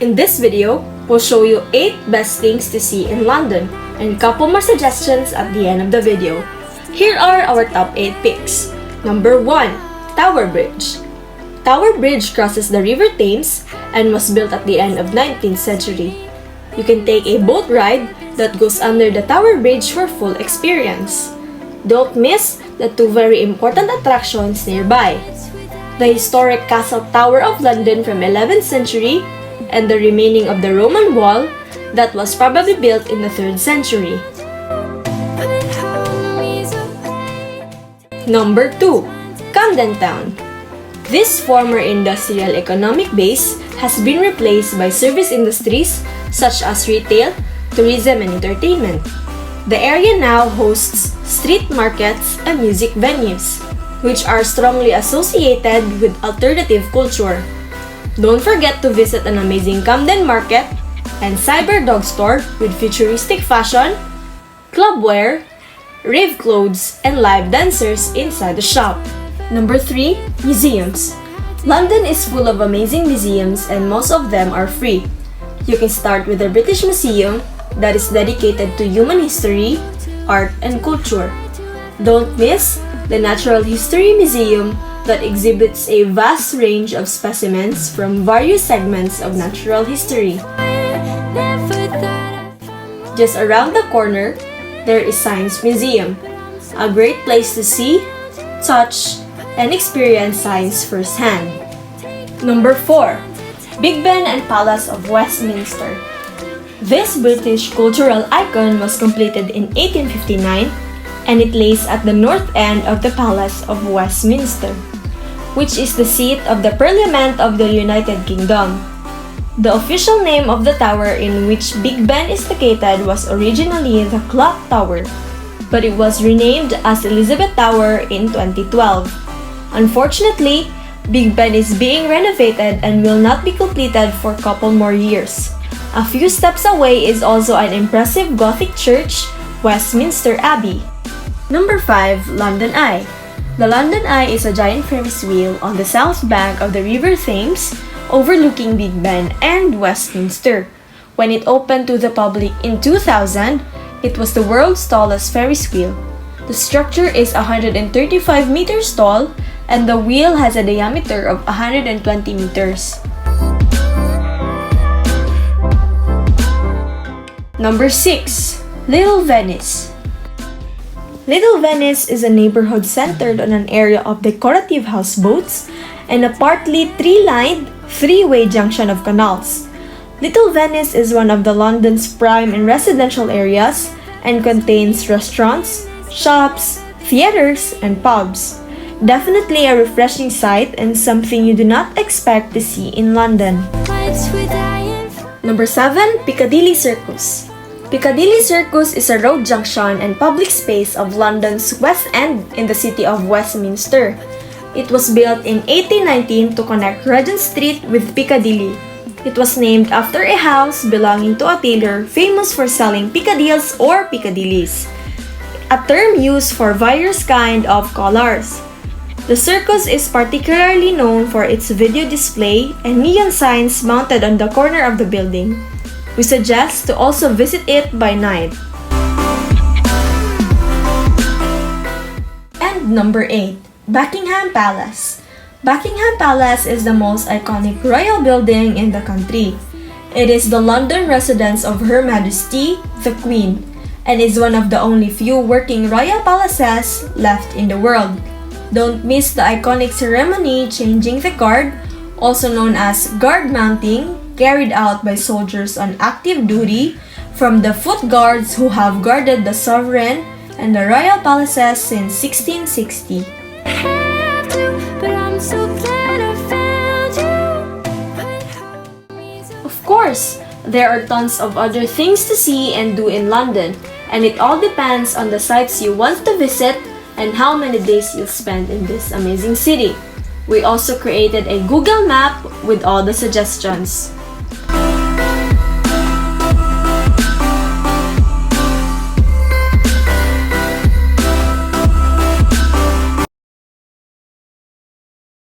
In this video, we'll show you 8 best things to see in London and a couple more suggestions at the end of the video. Here are our top 8 picks. Number 1. Tower Bridge. Tower Bridge crosses the River Thames and was built at the end of 19th century. You can take a boat ride that goes under the Tower Bridge for full experience. Don't miss the 2 very important attractions nearby: the historic Castle Tower of London from 11th century and the remaining of the Roman wall that was probably built in the 3rd century. Number 2. Camden Town. This former industrial economic base has been replaced by service industries such as retail, tourism, and entertainment. The area now hosts street markets and music venues, which are strongly associated with alternative culture. Don't forget to visit an amazing Camden Market and Cyberdog store with futuristic fashion, clubwear, rave clothes, and live dancers inside the shop. Number 3. Museums. London is full of amazing museums and most of them are free. You can start with the British Museum that is dedicated to human history, art, and culture. Don't miss the Natural History Museum that exhibits a vast range of specimens from various segments of natural history. Just around the corner, there is Science Museum, a great place to see, touch, and experience science firsthand. Number 4. Big Ben and Palace of Westminster. This British cultural icon was completed in 1859 and it lays at the north end of the Palace of Westminster, which is the seat of the Parliament of the United Kingdom. The official name of the tower in which Big Ben is located was originally the Clock Tower, but it was renamed as Elizabeth Tower in 2012. Unfortunately, Big Ben is being renovated and will not be completed for a couple more years. A few steps away is also an impressive Gothic church, Westminster Abbey. Number 5. London Eye. The London Eye is a giant Ferris wheel on the south bank of the River Thames, overlooking Big Ben and Westminster. When it opened to the public in 2000, it was the world's tallest Ferris wheel. The structure is 135 meters tall and the wheel has a diameter of 120 meters. Number 6. Little Venice. Little Venice is a neighborhood centered on an area of decorative houseboats and a partly tree-lined, three-way junction of canals. Little Venice is one of the London's prime and residential areas and contains restaurants, shops, theaters, and pubs. Definitely a refreshing sight and something you do not expect to see in London. Number 7. Piccadilly Circus. Piccadilly Circus is a road junction and public space of London's West End in the city of Westminster. It was built in 1819 to connect Regent Street with Piccadilly. It was named after a house belonging to a tailor famous for selling piccadilles or piccadillies, a term used for various kinds of collars. The circus is particularly known for its video display and neon signs mounted on the corner of the building. We suggest to also visit it by night. And number 8. Buckingham Palace. Buckingham Palace is the most iconic royal building in the country. It is the London residence of Her Majesty, the Queen, and is one of the only few working royal palaces left in the world. Don't miss the iconic ceremony changing the guard, also known as guard mounting, carried out by soldiers on active duty from the foot guards who have guarded the sovereign and the royal palaces since 1660. Of course, there are tons of other things to see and do in London, and it all depends on the sites you want to visit and how many days you'll spend in this amazing city. We also created a Google map with all the suggestions.